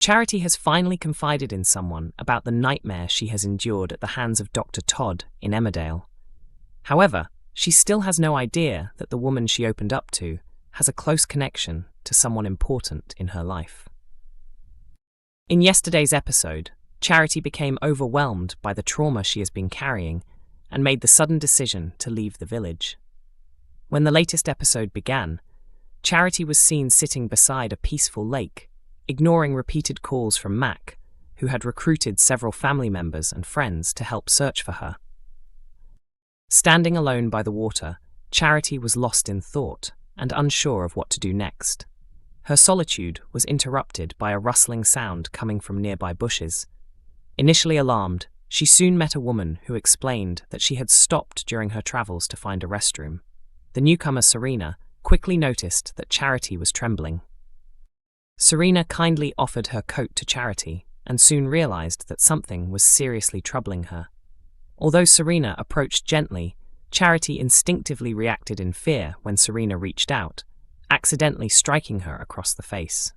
Charity has finally confided in someone about the nightmare she has endured at the hands of Doctor Todd in Emmerdale. However, she still has no idea that the woman she opened up to has a close connection to someone important in her life. In yesterday's episode, Charity became overwhelmed by the trauma she has been carrying and made the sudden decision to leave the village. When the latest episode began, Charity was seen sitting beside a peaceful lake, ignoring repeated calls from Mack, who had recruited several family members and friends to help search for her. Standing alone by the water, Charity was lost in thought and unsure of what to do next. Her solitude was interrupted by a rustling sound coming from nearby bushes. Initially alarmed, she soon met a woman who explained that she had stopped during her travels to find a restroom. The newcomer, Serena, quickly noticed that Charity was trembling. Serena kindly offered her coat to Charity and soon realized that something was seriously troubling her. Although Serena approached gently, Charity instinctively reacted in fear when Serena reached out, accidentally striking her across the face.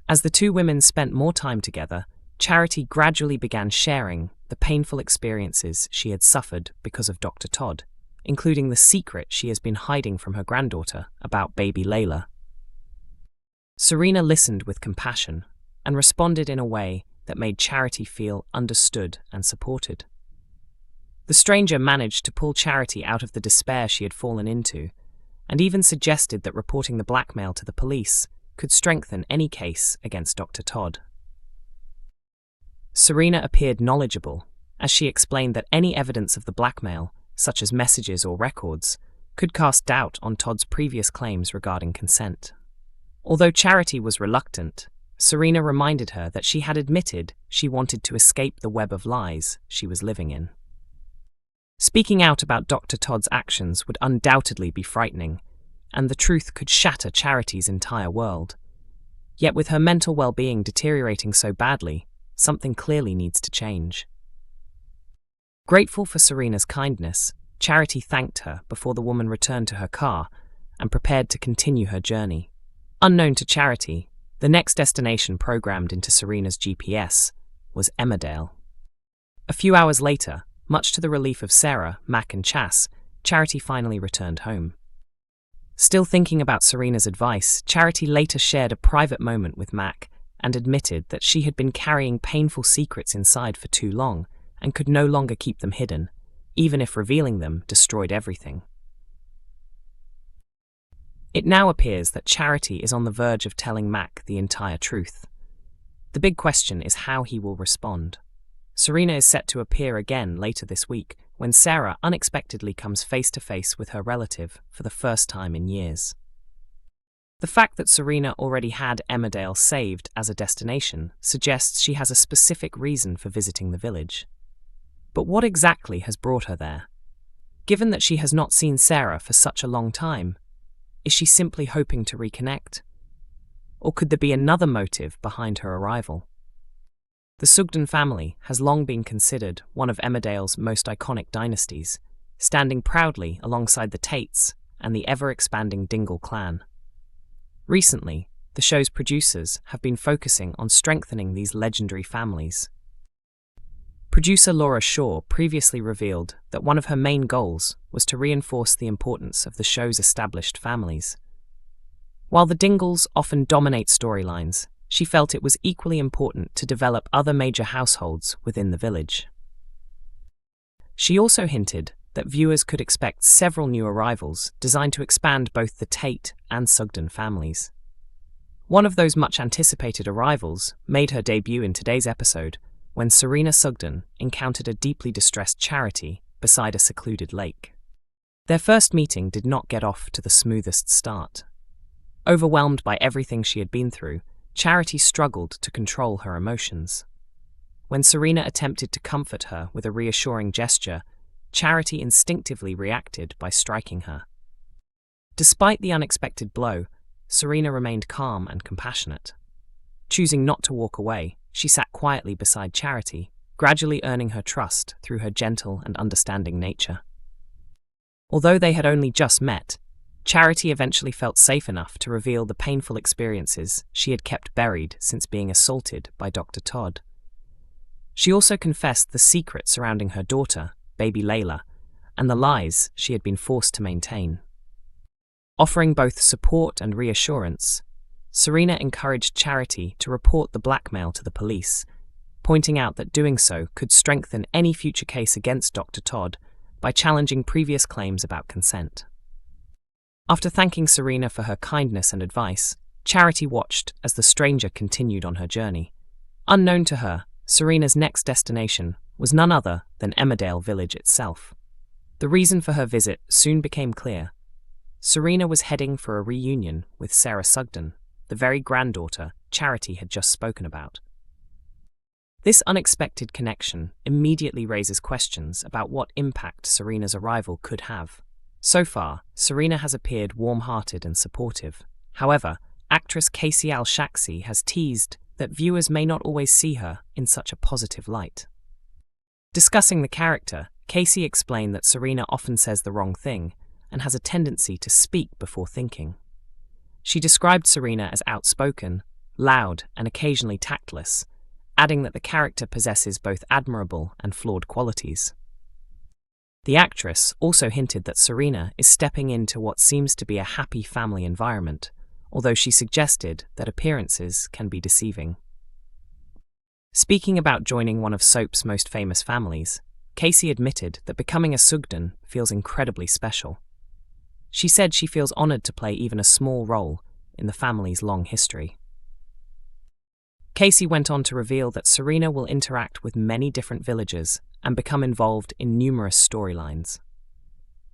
As the two women spent more time together, Charity gradually began sharing the painful experiences she had suffered because of Dr. Todd, including the secret she has been hiding from her granddaughter about baby Layla. Serena listened with compassion and responded in a way that made Charity feel understood and supported. The stranger managed to pull Charity out of the despair she had fallen into, and even suggested that reporting the blackmail to the police could strengthen any case against Dr. Todd. Serena appeared knowledgeable, as she explained that any evidence of the blackmail, such as messages or records, could cast doubt on Todd's previous claims regarding consent. Although Charity was reluctant, Serena reminded her that she had admitted she wanted to escape the web of lies she was living in. Speaking out about Dr. Todd's actions would undoubtedly be frightening, and the truth could shatter Charity's entire world. Yet with her mental well-being deteriorating so badly, something clearly needs to change. Grateful for Serena's kindness, Charity thanked her before the woman returned to her car and prepared to continue her journey. Unknown to Charity, the next destination programmed into Serena's GPS was Emmerdale. A few hours later, much to the relief of Sarah, Mack and Chas, Charity finally returned home. Still thinking about Serena's advice, Charity later shared a private moment with Mack and admitted that she had been carrying painful secrets inside for too long and could no longer keep them hidden, even if revealing them destroyed everything. It now appears that Charity is on the verge of telling Mack the entire truth. The big question is how he will respond. Serena is set to appear again later this week when Sarah unexpectedly comes face to face with her relative for the first time in years. The fact that Serena already had Emmerdale saved as a destination suggests she has a specific reason for visiting the village. But what exactly has brought her there? Given that she has not seen Sarah for such a long time, is she simply hoping to reconnect? Or could there be another motive behind her arrival? The Sugden family has long been considered one of Emmerdale's most iconic dynasties, standing proudly alongside the Tates and the ever-expanding Dingle clan. Recently, the show's producers have been focusing on strengthening these legendary families. Producer Laura Shaw previously revealed that one of her main goals was to reinforce the importance of the show's established families. While the Dingles often dominate storylines, she felt it was equally important to develop other major households within the village. She also hinted that viewers could expect several new arrivals designed to expand both the Tate and Sugden families. One of those much-anticipated arrivals made her debut in today's episode when Serena Sugden encountered a deeply distressed Charity beside a secluded lake. Their first meeting did not get off to the smoothest start. Overwhelmed by everything she had been through, Charity struggled to control her emotions. When Serena attempted to comfort her with a reassuring gesture, Charity instinctively reacted by striking her. Despite the unexpected blow, Serena remained calm and compassionate. Choosing not to walk away, she sat quietly beside Charity, gradually earning her trust through her gentle and understanding nature. Although they had only just met, Charity eventually felt safe enough to reveal the painful experiences she had kept buried since being assaulted by Dr. Todd. She also confessed the secret surrounding her daughter, baby Layla, and the lies she had been forced to maintain. Offering both support and reassurance, Serena encouraged Charity to report the blackmail to the police, pointing out that doing so could strengthen any future case against Dr. Todd by challenging previous claims about consent. After thanking Serena for her kindness and advice, Charity watched as the stranger continued on her journey. Unknown to her, Serena's next destination was none other than Emmerdale village itself. The reason for her visit soon became clear. Serena was heading for a reunion with Sarah Sugden, the very granddaughter Charity had just spoken about. This unexpected connection immediately raises questions about what impact Serena's arrival could have. So far, Serena has appeared warm-hearted and supportive. However, actress Casey Al-Shaksi has teased that viewers may not always see her in such a positive light. Discussing the character, Casey explained that Serena often says the wrong thing and has a tendency to speak before thinking. She described Serena as outspoken, loud, and occasionally tactless, adding that the character possesses both admirable and flawed qualities. The actress also hinted that Serena is stepping into what seems to be a happy family environment, although she suggested that appearances can be deceiving. Speaking about joining one of soap's most famous families, Casey admitted that becoming a Sugden feels incredibly special. She said she feels honoured to play even a small role in the family's long history. Casey went on to reveal that Serena will interact with many different villagers and become involved in numerous storylines.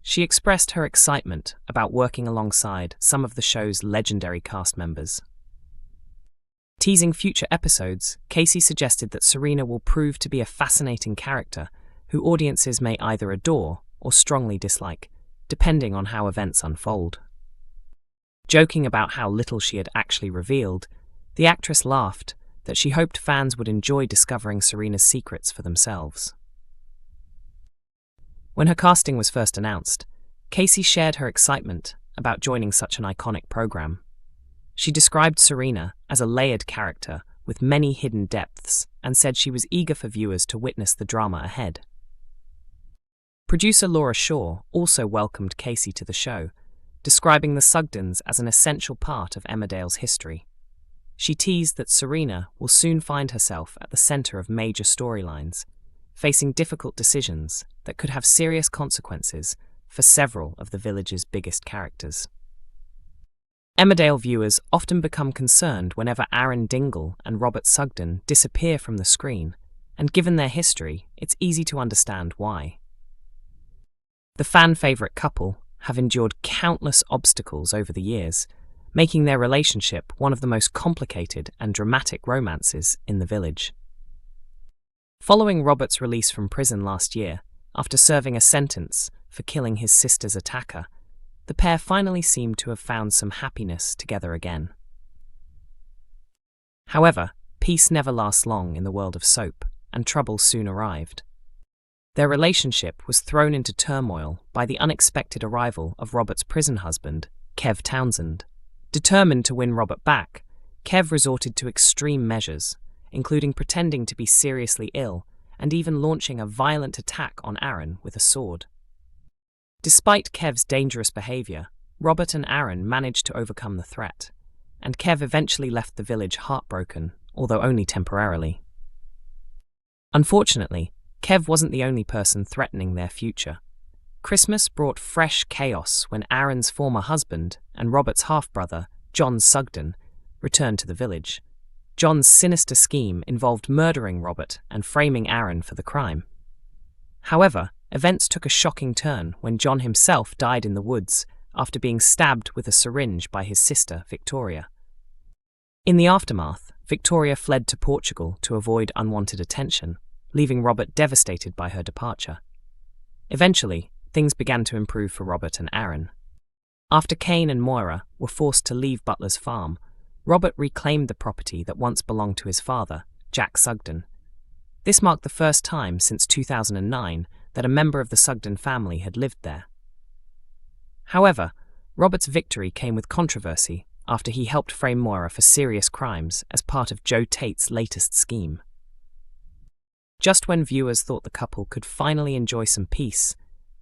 She expressed her excitement about working alongside some of the show's legendary cast members. Teasing future episodes, Casey suggested that Serena will prove to be a fascinating character who audiences may either adore or strongly dislike, depending on how events unfold. Joking about how little she had actually revealed, the actress laughed that she hoped fans would enjoy discovering Serena's secrets for themselves. When her casting was first announced, Casey shared her excitement about joining such an iconic program. She described Serena as a layered character with many hidden depths and said she was eager for viewers to witness the drama ahead. Producer Laura Shaw also welcomed Casey to the show, describing the Sugdens as an essential part of Emmerdale's history. She teased that Serena will soon find herself at the centre of major storylines, facing difficult decisions that could have serious consequences for several of the village's biggest characters. Emmerdale viewers often become concerned whenever Aaron Dingle and Robert Sugden disappear from the screen, and given their history, it's easy to understand why. The fan-favourite couple have endured countless obstacles over the years, making their relationship one of the most complicated and dramatic romances in the village. Following Robert's release from prison last year, after serving a sentence for killing his sister's attacker, the pair finally seemed to have found some happiness together again. However, peace never lasts long in the world of soap, and trouble soon arrived. Their relationship was thrown into turmoil by the unexpected arrival of Robert's prison husband, Kev Townsend. Determined to win Robert back, Kev resorted to extreme measures, including pretending to be seriously ill and even launching a violent attack on Aaron with a sword. Despite Kev's dangerous behaviour, Robert and Aaron managed to overcome the threat, and Kev eventually left the village heartbroken, although only temporarily. Unfortunately, Kev wasn't the only person threatening their future. Christmas brought fresh chaos when Aaron's former husband and Robert's half-brother, John Sugden, returned to the village. John's sinister scheme involved murdering Robert and framing Aaron for the crime. However, events took a shocking turn when John himself died in the woods after being stabbed with a syringe by his sister, Victoria. In the aftermath, Victoria fled to Portugal to avoid unwanted attention, leaving Robert devastated by her departure. Eventually, things began to improve for Robert and Aaron. After Kane and Moira were forced to leave Butler's farm, Robert reclaimed the property that once belonged to his father, Jack Sugden. This marked the first time since 2009 that a member of the Sugden family had lived there. However, Robert's victory came with controversy after he helped frame Moira for serious crimes as part of Joe Tate's latest scheme. Just when viewers thought the couple could finally enjoy some peace,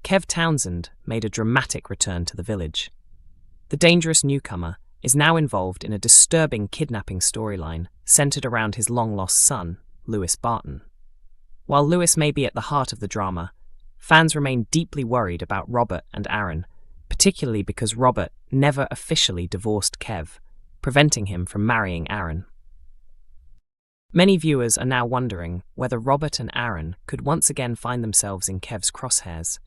Kev Townsend made a dramatic return to the village. The dangerous newcomer is now involved in a disturbing kidnapping storyline centered around his long-lost son, Lewis Barton. While Lewis may be at the heart of the drama, fans remain deeply worried about Robert and Aaron, particularly because Robert never officially divorced Kev, preventing him from marrying Aaron. Many viewers are now wondering whether Robert and Aaron could once again find themselves in Kev's crosshairs,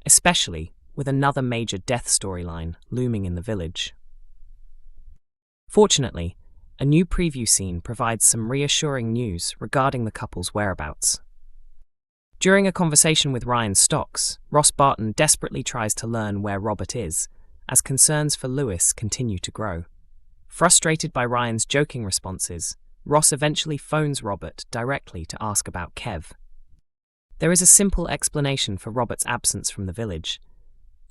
especially with another major death storyline looming in the village. Fortunately, a new preview scene provides some reassuring news regarding the couple's whereabouts. During a conversation with Ryan Stocks, Ross Barton desperately tries to learn where Robert is, as concerns for Lewis continue to grow. Frustrated by Ryan's joking responses, Ross eventually phones Robert directly to ask about Kev. There is a simple explanation for Robert's absence from the village.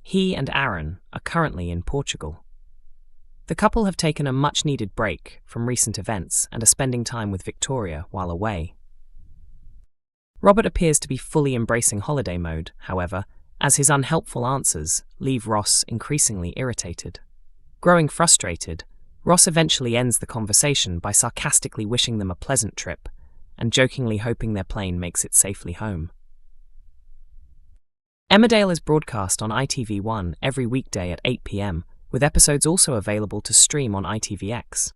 He and Aaron are currently in Portugal. The couple have taken a much-needed break from recent events and are spending time with Victoria while away. Robert appears to be fully embracing holiday mode, however, as his unhelpful answers leave Ross increasingly irritated. Growing frustrated, Ross eventually ends the conversation by sarcastically wishing them a pleasant trip and jokingly hoping their plane makes it safely home. Emmerdale is broadcast on ITV1 every weekday at 8 p.m, with episodes also available to stream on ITVX.